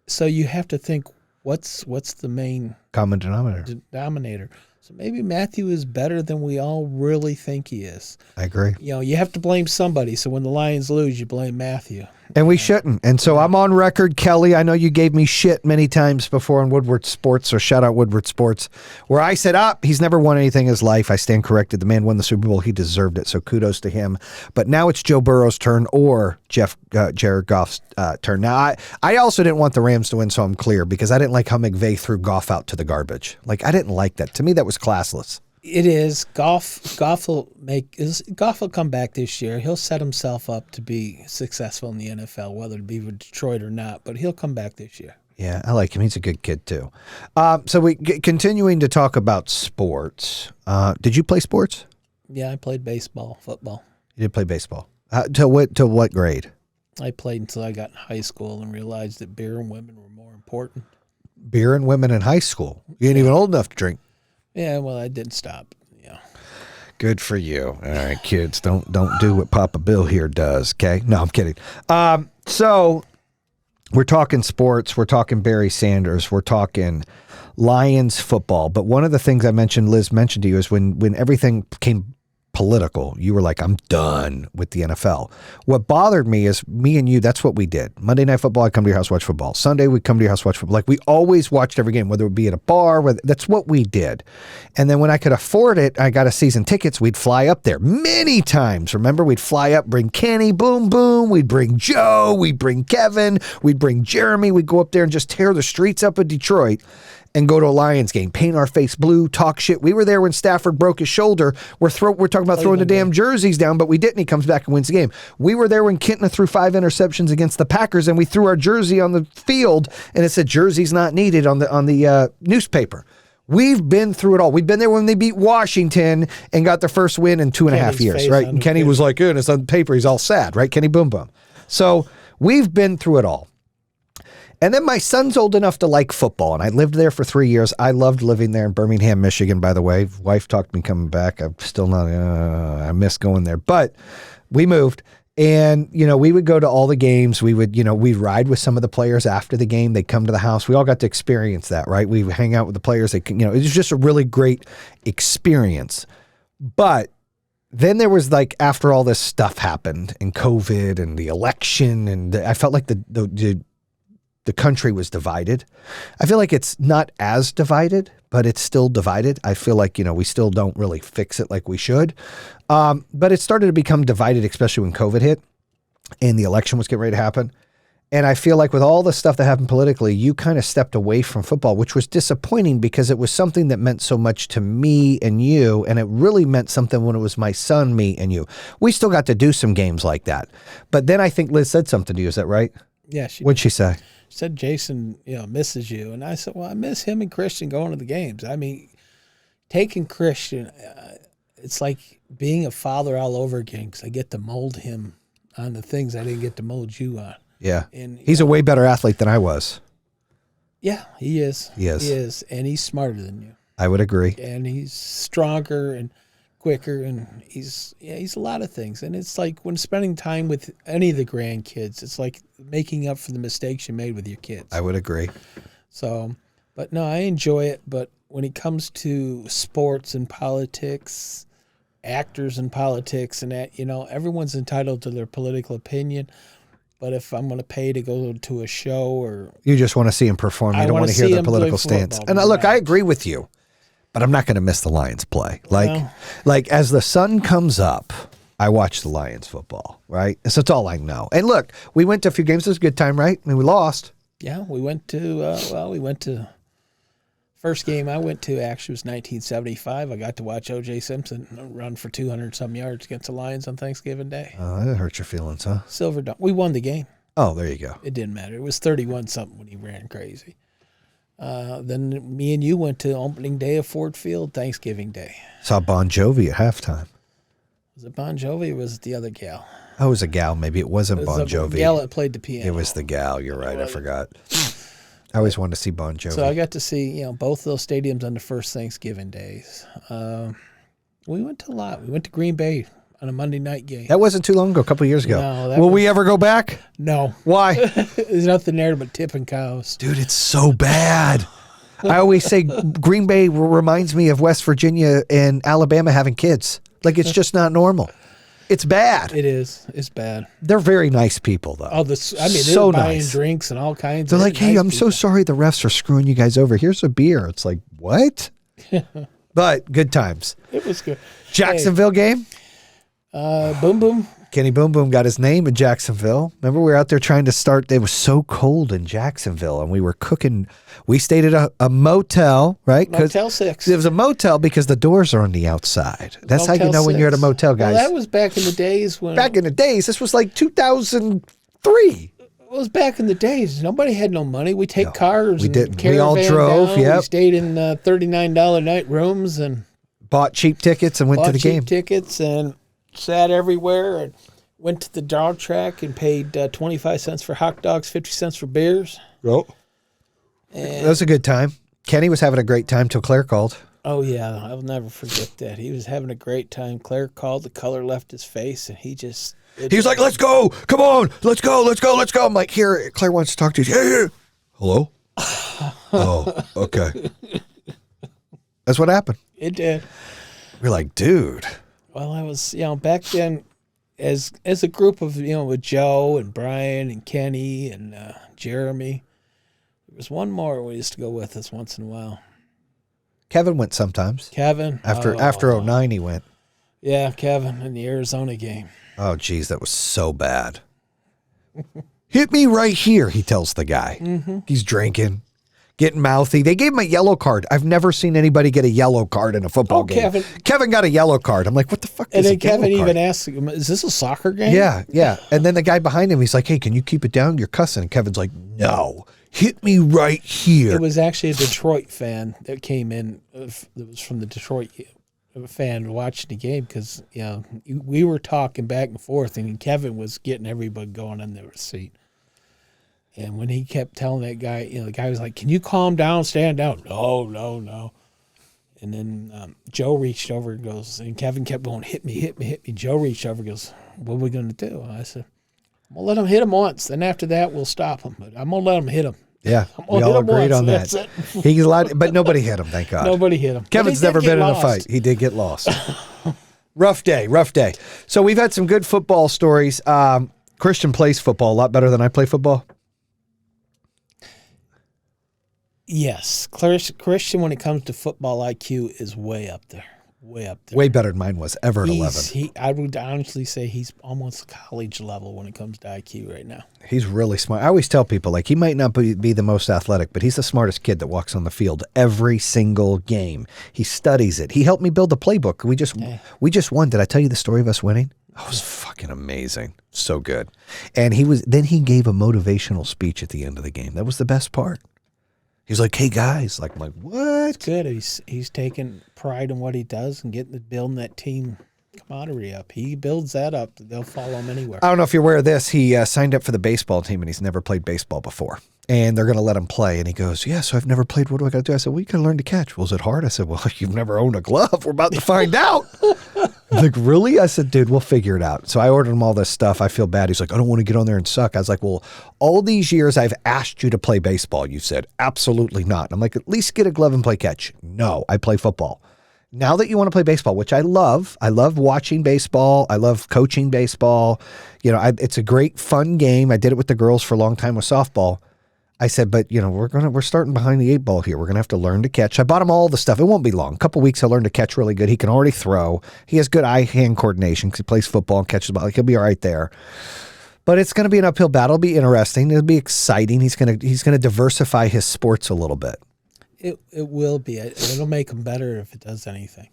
so you have to think what's the main common denominator. So maybe Matthew is better than we all really think he is. I agree. You have to blame somebody. So when the Lions lose, you blame Matthew. And we shouldn't. And so I'm on record, Kelly. I know you gave me shit many times before on Woodward Sports, or shout out Woodward Sports, where I said, he's never won anything in his life. I stand corrected. The man won the Super Bowl. He deserved it. So kudos to him. But now it's Joe Burrow's turn or Jared Goff's turn. Now, I also didn't want the Rams to win, so I'm clear, because I didn't like how McVay threw Goff out to the garbage. I didn't like that. To me, that was classless. It is. Goff will come back this year. He'll set himself up to be successful in the NFL, whether it be with Detroit or not, but he'll come back this year. Yeah, I like him. He's a good kid, too. So continuing to talk about sports. Did you play sports? Yeah, I played baseball, football. You did play baseball. Till what grade? I played until I got in high school and realized that beer and women were more important. Beer and women in high school? You ain't even old enough to drink. Yeah, well, I didn't stop. Yeah. Good for you. All right, kids, don't do what Papa Bill here does, okay? No, I'm kidding. So we're talking sports. We're talking Barry Sanders. We're talking Lions football. But one of the things Liz mentioned to you, is when everything became political, you were like, I'm done with the NFL. What bothered me is me and you, that's what we did. Monday Night Football, I'd come to your house, watch football. Sunday, we'd come to your house, watch football. We always watched every game, whether it be at a bar, that's what we did. And then when I could afford it, I got a season tickets, we'd fly up there many times. Remember, we'd fly up, bring Kenny, boom, boom. We'd bring Joe, we'd bring Kevin, we'd bring Jeremy. We'd go up there and just tear the streets up of Detroit and go to a Lions game, paint our face blue, talk shit. We were there when Stafford broke his shoulder. We're talking about throwing the damn jerseys down, but we didn't. He comes back and wins the game. We were there when Kintner threw 5 interceptions against the Packers, and we threw our jersey on the field, and it said jerseys not needed on the newspaper. We've been through it all. We've been there when they beat Washington and got their first win in 2.5 years, right? And Kenny was like, and it's on paper, he's all sad, right? Kenny Boom Boom. So we've been through it all. And then my son's old enough to like football, and I lived there for 3 years. I loved living there in Birmingham, Michigan, by the way. Wife talked me coming back. I'm still not, I miss going there. But we moved, and, we would go to all the games. We would, we'd ride with some of the players after the game. They'd come to the house. We all got to experience that, right? We would hang out with the players. It was just a really great experience. But then there was like, after all this stuff happened and COVID and the election, and I felt like the country was divided. I feel like it's not as divided, but it's still divided. I feel like, we still don't really fix it like we should. But it started to become divided, especially when COVID hit and the election was getting ready to happen. And I feel like with all the stuff that happened politically, you kind of stepped away from football, which was disappointing because it was something that meant so much to me and you. And it really meant something when it was my son, me, and you. We still got to do some games like that. But then I think Liz said something to you. Is that right? Yeah. What'd she say? She said, Jayson, misses you. And I said, well, I miss him and Christian going to the games. I mean, taking Christian, it's like being a father all over again because I get to mold him on the things I didn't get to mold you on. Yeah. And he's a way better athlete than I was. Yeah, he is. He is. He is. And he's smarter than you. I would agree. And he's stronger and quicker, and he's a lot of things. And it's like when spending time with any of the grandkids, it's like making up for the mistakes you made with your kids. I would agree. So, but no, I enjoy it. But when it comes to sports and politics, actors and politics and that, everyone's entitled to their political opinion. But if I'm going to pay to go to a show, or you just want to see him perform, you don't want to hear their political stance. And look, I agree with you, but I'm not going to miss the Lions play. Like as the sun comes up, I watch the Lions football, right? So it's all I know. And look, we went to a few games. It was a good time, right? I mean, we lost. Yeah, we went to. First game I went to actually was 1975. I got to watch O.J. Simpson run for 200-some yards against the Lions on Thanksgiving Day. Oh, that hurt your feelings, huh? Silver Dome. We won the game. Oh, there you go. It didn't matter. It was 31-something when he ran crazy. Then me and you went to opening day of Ford Field, Thanksgiving Day. Saw Bon Jovi at halftime. Was it Bon Jovi or was it the other gal? Oh, it was a gal. Maybe it wasn't Bon Jovi. The gal that played the piano. It was the gal. You're right. I forgot. I always wanted to see Bon Jovi. So I got to see, both those stadiums on the first Thanksgiving days. We went to a lot. We went to Green Bay on a Monday night game. That wasn't too long ago, a couple of years ago. No, Will we ever go back? No. Why? There's nothing there but tipping cows. Dude, it's so bad. I always say Green Bay reminds me of West Virginia and Alabama having kids. Like, it's just not normal. It's bad. It is. It's bad. They're very nice people, though. They're so buying nice. drinks and all kinds. They're like, nice hey, I'm people. so sorry the refs are screwing you guys over. Here's a beer. It's like, what? But good times. It was good. Jacksonville game? Boom Boom. Kenny Boom Boom got his name in Jacksonville. Remember, we were out there trying to start. It was so cold in Jacksonville, and we were cooking. We stayed at a motel, right? Motel 6. It was a motel because the doors are on the outside. That's how you know when you're at a motel, guys. Well, that was back in the days when... Back in the days. This was like 2003. It was back in the days. Nobody had no money. We take cars. We didn't. And we all drove, down. yep. We stayed in $39 night rooms and... Bought cheap tickets and went to the game. Bought cheap tickets and sat everywhere and went to the dog track and paid 25 cents for hot dogs, 50 cents for beers. Oh. That was a good time. Kenny was having a great time till Claire called. Oh, yeah. I'll never forget that. He was having a great time. Claire called. The color left his face, and he just... He was like, let's go. Come on. Let's go. Let's go. Let's go. I'm like, here, Claire wants to talk to you. Hey. Hello? Oh, okay. That's what happened. It did. We're like, dude. Well, I was, back then, as a group of, with Joe and Brian and Kenny and Jeremy, there was one more we used to go with us once in a while. Kevin went sometimes. Kevin? After 09, he went. Yeah, Kevin in the Arizona game. Oh, geez, that was so bad. Hit me right here, he tells the guy. Mm-hmm. He's drinking, getting mouthy. They gave him a yellow card. I've never seen anybody get a yellow card in a football game. Kevin got a yellow card. I'm like, what the fuck is a yellow card? And then Kevin even asked him, is this a soccer game? Yeah. And then the guy behind him, he's like, hey, can you keep it down? You're cussing. And Kevin's like, no. Hit me right here. It was actually a Detroit fan that came in. That was from the Detroit fan watching the game because, we were talking back and forth, and Kevin was getting everybody going in their seat. And when he kept telling that guy, the guy was like, can you calm down, stand down? No. And then Joe reached over and goes, and Kevin kept going, hit me. Joe reached over and goes, what are we going to do? I said, I'm going to let him hit him once. Then after that, we'll stop him. But I'm going to let him hit him. Yeah, we all agreed on that. He's allowed, but nobody hit him, thank God. Nobody hit him. Kevin's never been in a fight. He did get lost. Rough day. So we've had some good football stories. Christian plays football a lot better than I play football. Yes. Christian, when it comes to football IQ, is way up there. Way better than mine was ever at 11. I would honestly say he's almost college level when it comes to IQ right now. He's really smart. I always tell people, like, he might not be the most athletic, but he's the smartest kid that walks on the field every single game. He studies it. He helped me build the playbook. We just won. Did I tell you the story of us winning? It was fucking amazing. So good. And then he gave a motivational speech at the end of the game. That was the best part. He's like, "Hey guys," I'm like, "What?" Good. He's taking pride in what he does and building that team camaraderie up. He builds that up. They'll follow him anywhere. I don't know if you're aware of this. He signed up for the baseball team and he's never played baseball before. And they're going to let him play. And he goes, "Yeah, so I've never played. What do I got to do?" I said, "Well, you got to learn to catch." "Well, is it hard?" I said, "Well, you've never owned a glove. We're about to find out." Like, really? I said, "Dude, we'll figure it out." So I ordered him all this stuff. I feel bad. He's like, "I don't want to get on there and suck." I was like, "Well, all these years I've asked you to play baseball. You said, absolutely not." I'm like, "At least get a glove and play catch." "No, I play football." Now that you want to play baseball, which I love watching baseball. I love coaching baseball. You know, it's a great, fun game. I did it with the girls for a long time with softball. I said, but you know, we're starting behind the 8 ball here. We're gonna have to learn to catch. I bought him all the stuff. It won't be long. A couple weeks, he'll learn to catch really good. He can already throw. He has good eye-hand coordination because he plays football and catches the ball. Like, he'll be all right there. But it's gonna be an uphill battle. It'll be interesting. It'll be exciting. He's gonna diversify his sports a little bit. It will be. It'll make him better if it does anything.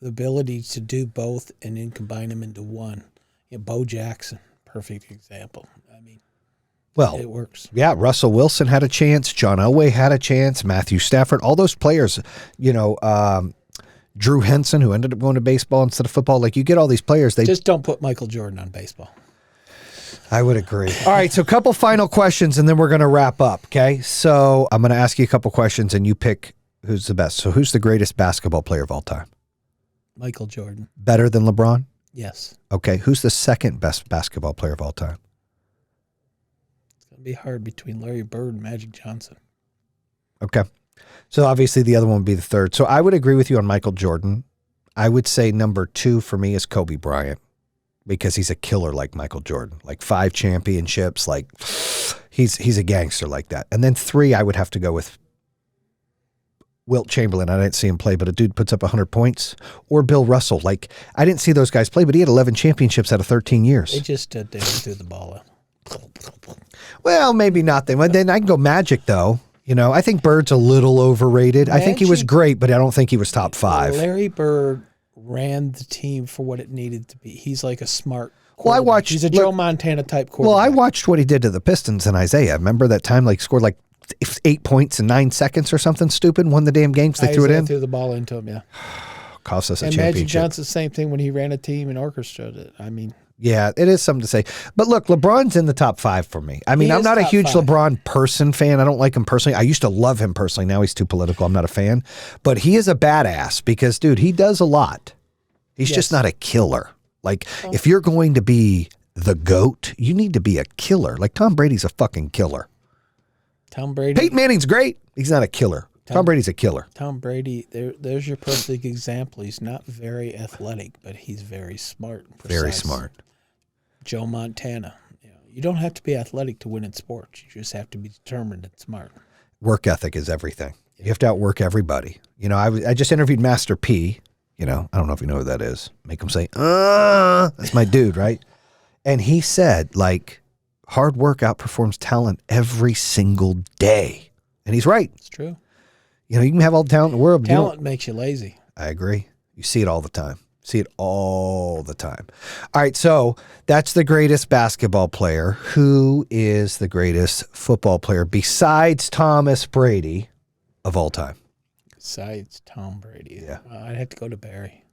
The ability to do both and then combine them into one. You know, Bo Jackson, perfect example. I mean, well, it works. Yeah, Russell Wilson had a chance. John Elway had a chance. Matthew Stafford, all those players, you know, Drew Henson, who ended up going to baseball instead of football. Like, you get all these players. They just don't put Michael Jordan on baseball. I would agree. All right, so a couple final questions, and then we're going to wrap up, okay? So I'm going to ask you a couple questions, and you pick who's the best. So who's the greatest basketball player of all time? Michael Jordan. Better than LeBron? Yes. Okay, who's the second best basketball player of all time? It's going to be hard between Larry Bird and Magic Johnson. Okay. So obviously the other one would be the third. So I would agree with you on Michael Jordan. I would say number 2 for me is Kobe Bryant, because he's a killer like Michael Jordan, like 5 championships, like he's a gangster like that. And then 3, I would have to go with Wilt Chamberlain. I didn't see him play, but a dude puts up 100 points. Or Bill Russell. Like, I didn't see those guys play, but he had 11 championships out of 13 years. They just didn't through the ball out. Well, maybe not them. Then I can go Magic, though. You know, I think Bird's a little overrated. I think he was great, but I don't think he was top 5. Larry Bird ran the team for what it needed to be. He's like a smart quarterback. Well, he's a Joe Montana type quarterback. Well, I watched what he did to the Pistons in Isaiah. Remember that time, like, scored like 8 points in 9 seconds or something stupid, won the damn game because they threw it in? Threw the ball into him, yeah. Cost us a and championship. Magic Johnson, same thing when he ran a team and orchestrated it. I mean, yeah, it is something to say. But look, LeBron's in the top 5 for me. I mean, I'm not a huge LeBron person fan. I don't like him personally. I used to love him personally. Now he's too political. I'm not a fan. But he is a badass because, dude, he does a lot. He's just not a killer. Like, if you're going to be the GOAT, you need to be a killer. Like, Tom Brady's a fucking killer. Tom Brady. Peyton Manning's great. He's not a killer. Tom Brady's a killer. Tom Brady, there's your perfect example. He's not very athletic, but he's very smart and precise. Very smart. Joe Montana. You don't have to be athletic to win in sports. You just have to be determined and smart. Work ethic is everything. You have to outwork everybody. You know, I just interviewed Master P. You know, I don't know if you know who that is. Make him say, that's my dude, right? And he said, like, hard work outperforms talent every single day. And he's right. It's true. You know, you can have all the talent in the world. Talent makes you lazy. I agree. You see it all the time. See it all the time. All right, so that's the greatest basketball player. Who is the greatest football player besides Thomas Brady of all time? Besides Tom Brady. Yeah. I'd have to go to Barry.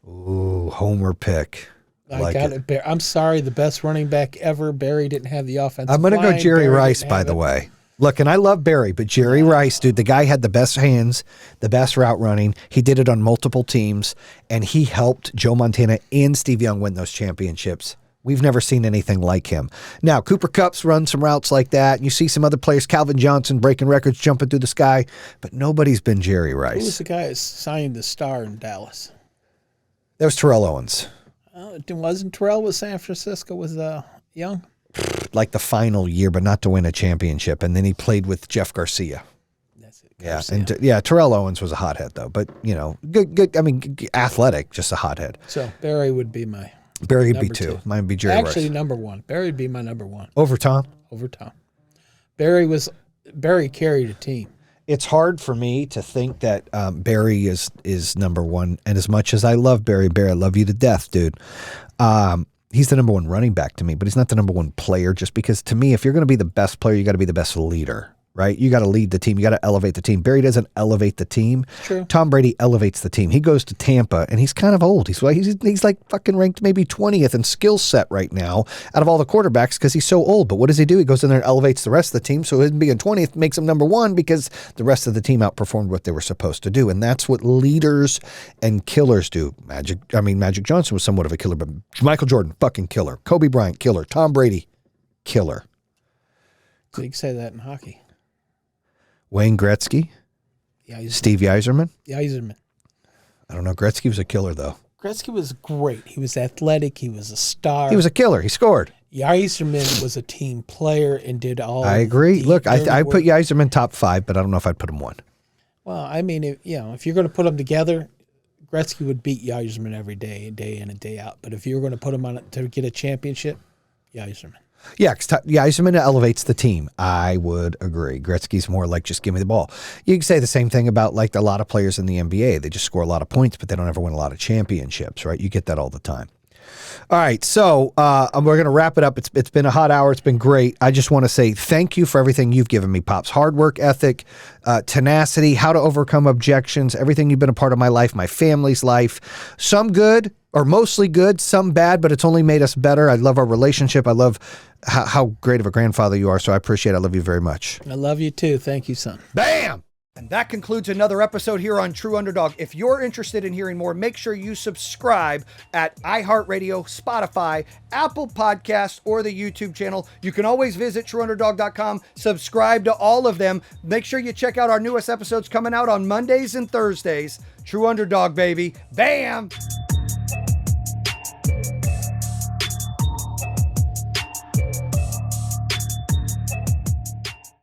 Ooh, homer pick. I got it. Barry. I'm sorry, the best running back ever. Barry didn't have the offensive I'm going to go Jerry Barry Rice, by the way. Look, and I love Barry, but Jerry Rice, dude, the guy had the best hands, the best route running. He did it on multiple teams, and he helped Joe Montana and Steve Young win those championships. We've never seen anything like him. Now, Cooper Kupp's run some routes like that, and you see some other players, Calvin Johnson breaking records, jumping through the sky, but nobody's been Jerry Rice. Who was the guy that signed the star in Dallas? That was Terrell Owens. Wasn't Terrell with San Francisco with Young? Like the final year, but not to win a championship. And then he played with Jeff Garcia. That's it. Yeah, Garcia. and Terrell Owens was a hothead though, but good. I mean, athletic, just a hothead. So Barry would be my Barry would be number 2. two. Mine would be Jerry Actually, Rice. number 1. Barry would be my number 1 Over Tom. over Tom. Barry carried a team. It's hard for me to think that Barry is number 1. And as much as I love Barry, I love you to death, dude. He's the number 1 running back to me, but he's not the number 1 player. Just because to me, if you're going to be the best player, you got to be the best leader. Right? You got to lead the team. You got to elevate the team. Barry doesn't elevate the team. True. Tom Brady elevates the team. He goes to Tampa, and he's kind of old. He's like fucking ranked maybe 20th in skill set right now out of all the quarterbacks because he's so old. But what does he do? He goes in there and elevates the rest of the team. So him being 20th makes him number 1 because the rest of the team outperformed what they were supposed to do. And that's what leaders and killers do. Magic Johnson was somewhat of a killer, but Michael Jordan, fucking killer. Kobe Bryant, killer. Tom Brady, killer. So you can say that in hockey. Wayne Gretzky, Steve Yzerman. Yzerman. I don't know. Gretzky was a killer, though. Gretzky was great. He was athletic. He was a star. He was a killer. He scored. Yzerman was a team player and did all. I agree. Look, I work. put Yzerman top 5, but I don't know if I'd put him 1. Well, I mean, if you're going to put them together, Gretzky would beat Yzerman every day in and day out. But if you were going to put him on to get a championship, Yzerman. Yeah, because Yzerman elevates the team. I would agree. Gretzky's more like just give me the ball. You can say the same thing about like a lot of players in the NBA. They just score a lot of points, but they don't ever win a lot of championships, right? You get that all the time. All right, so we're going to wrap it up. It's been a hot hour. It's been great. I just want to say thank you for everything you've given me, Pops. Hard work ethic, tenacity, how to overcome objections, everything you've been a part of my life, my family's life. Some good or mostly good, some bad, but it's only made us better. I love our relationship. I love how great of a grandfather you are, so I appreciate it. I love you very much. I love you too. Thank you, son. Bam! And that concludes another episode here on True Underdog. If you're interested in hearing more, make sure you subscribe at iHeartRadio, Spotify, Apple Podcasts, or the YouTube channel. You can always visit TrueUnderdog.com, subscribe to all of them. Make sure you check out our newest episodes coming out on Mondays and Thursdays. True Underdog, baby. Bam!